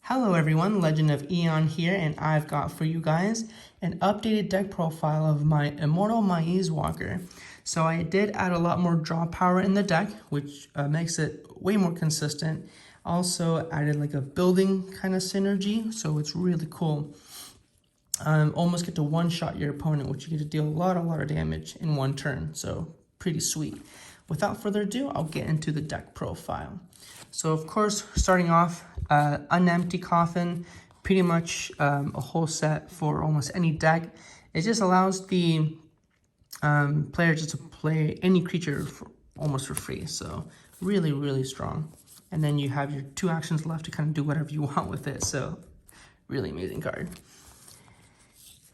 Hello everyone, Legend of Eon here, and I've got for you guys an updated deck profile of my Immortal Maize Walker. So I did add a lot more draw power in the deck, which makes it way more consistent. Also added like a building kind of synergy, so it's really cool. Almost get to one-shot your opponent, which you get to deal a lot of damage in one turn, so pretty sweet. Without further ado, I'll get into the deck profile. So of course, starting off, an empty coffin, pretty much a whole set for almost any deck. It just allows the player just to play any creature almost for free, so really strong. And then you have your 2 actions left to kind of do whatever you want with it, so really amazing card.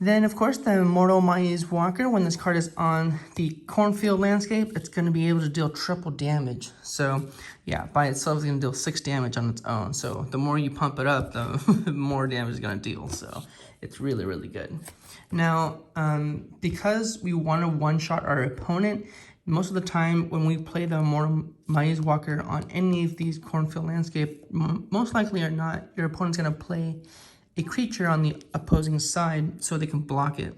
Then, of course, the Immortal Maize Walker, when this card is on the cornfield landscape, it's going to be able to deal triple damage. So, yeah, by itself, it's going to deal 6 damage on its own. So, the more you pump it up, the more damage it's going to deal. So, it's really good. Now, because we want to one-shot our opponent, most of the time when we play the Immortal Maize Walker on any of these cornfield landscape, most likely or not, your opponent's going to play a creature on the opposing side so they can block it.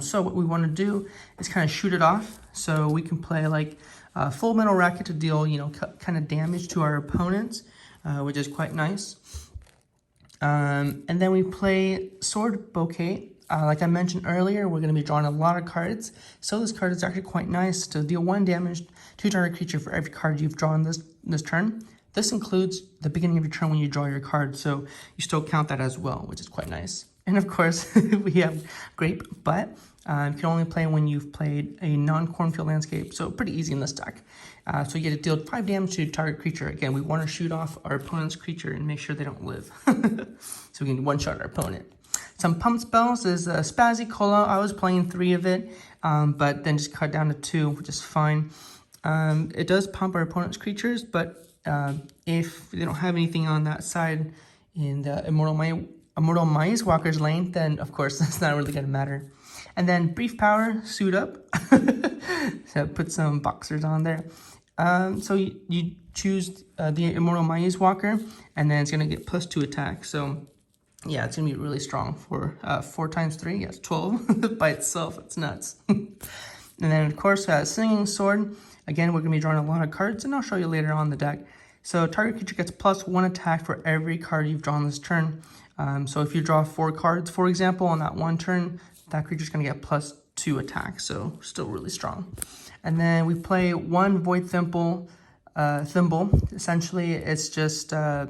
So what we want to do is kind of shoot it off. So we can play like Full Metal Racket to deal, kind of damage to our opponents, which is quite nice. And then we play Sword Bouquet. Like I mentioned earlier, we're going to be drawing a lot of cards. So this card is actually quite nice to deal 1 damage to target creature for every card you've drawn this turn. This includes the beginning of your turn when you draw your card, so you still count that as well, which is quite nice. And of course, we have Grape Butt. You can only play when you've played a non-cornfield landscape, so pretty easy in this deck. So you get to deal 5 damage to target creature. Again, we want to shoot off our opponent's creature and make sure they don't live. So we can one-shot our opponent. Some pump spells is Spazzy Cola. I was playing 3 of it, but then just cut down to 2, which is fine. It does pump our opponent's creatures, but if they don't have anything on that side in the Immortal Maize Walker's lane, then of course that's not really going to matter. And then Brief Power, Suit Up. So put some boxers on there. So you choose the Immortal Maize Walker, and then it's going to get +2 attack. So yeah, it's going to be really strong for 4 times 3. Yes, 12 by itself. It's nuts. And then of course, Singing Sword. Again, we're going to be drawing a lot of cards, and I'll show you later on the deck. So target creature gets +1 attack for every card you've drawn this turn. So if you draw 4 cards, for example, on that one turn, that creature's going to get +2 attack. So still really strong. And then we play 1 Void Thimble. Essentially, it's just, I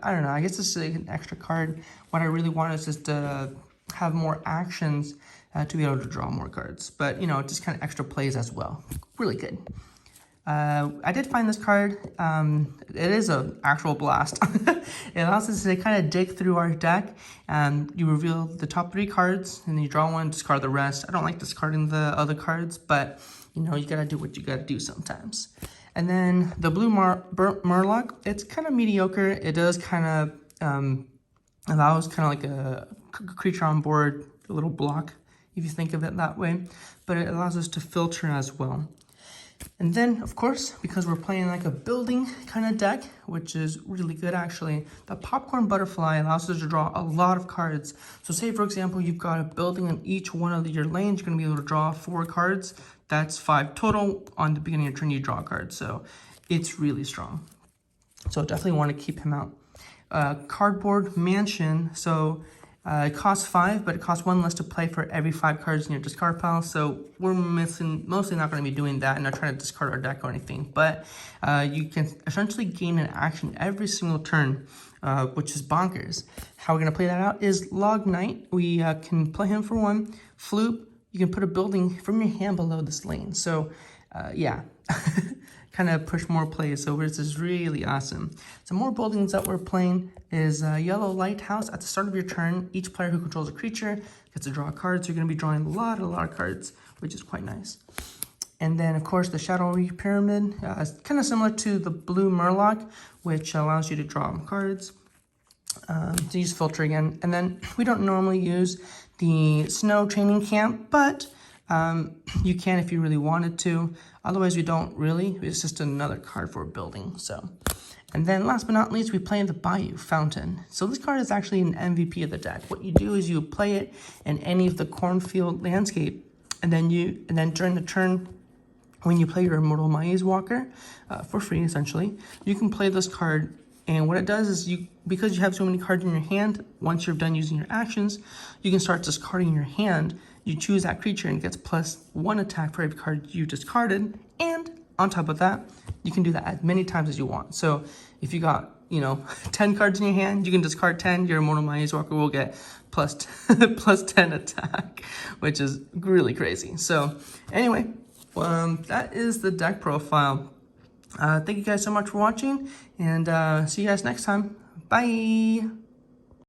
don't know, I guess it's like an extra card. What I really want is just to have more actions to be able to draw more cards. But, just kind of extra plays as well. Really good. I did find this card. It is an actual blast. It allows us to kind of dig through our deck. You reveal the top 3 cards, and then you draw 1, discard the rest. I don't like discarding the other cards, but, you gotta do what you gotta do sometimes. And then the Blue Murloc, it's kind of mediocre. It does kind of allows kind of like a creature on board, a little block, if you think of it that way. But it allows us to filter as well. And then, of course, because we're playing like a building kind of deck, which is really good actually, the Popcorn Butterfly allows us to draw a lot of cards. So say, for example, you've got a building in each one of your lanes, you're going to be able to draw 4 cards. That's 5 total. On the beginning of your turn, you draw a card. So it's really strong. So definitely want to keep him out. Cardboard Mansion. So it costs 5, but it costs 1 less to play for every 5 cards in your discard pile. So we're mostly not going to be doing that and not trying to discard our deck or anything. But you can essentially gain an action every single turn, which is bonkers. How we're going to play that out is Log Knight. We can play him for 1. Floop, you can put a building from your hand below this lane. So yeah, kind of push more plays. So this is really awesome. Some more buildings that we're playing is Yellow Lighthouse. At the start of your turn, each player who controls a creature gets to draw a card. So you're going to be drawing a lot of cards, which is quite nice. And then, of course, the Shadowy Pyramid is kind of similar to the Blue Murloc, which allows you to draw cards. To use filter again. And then we don't normally use the Snow Training Camp, but you can if you really wanted to. Otherwise, we don't really. It's just another card for a building. So, And then last but not least, we play the Bayou Fountain. So this card is actually an MVP of the deck. What you do is you play it in any of the cornfield landscape, and then during the turn, when you play your Immortal Maize Walker, for free essentially, you can play this card. And what it does is because you have so many cards in your hand, once you're done using your actions, you can start discarding your hand. You choose that creature and it gets +1 attack for every card you discarded. And on top of that, you can do that as many times as you want. So if you got, 10 cards in your hand, you can discard 10. Your Immortal Maize Walker will get plus 10 attack, which is really crazy. So anyway, that is the deck profile. Thank you guys so much for watching, and see you guys next time. Bye!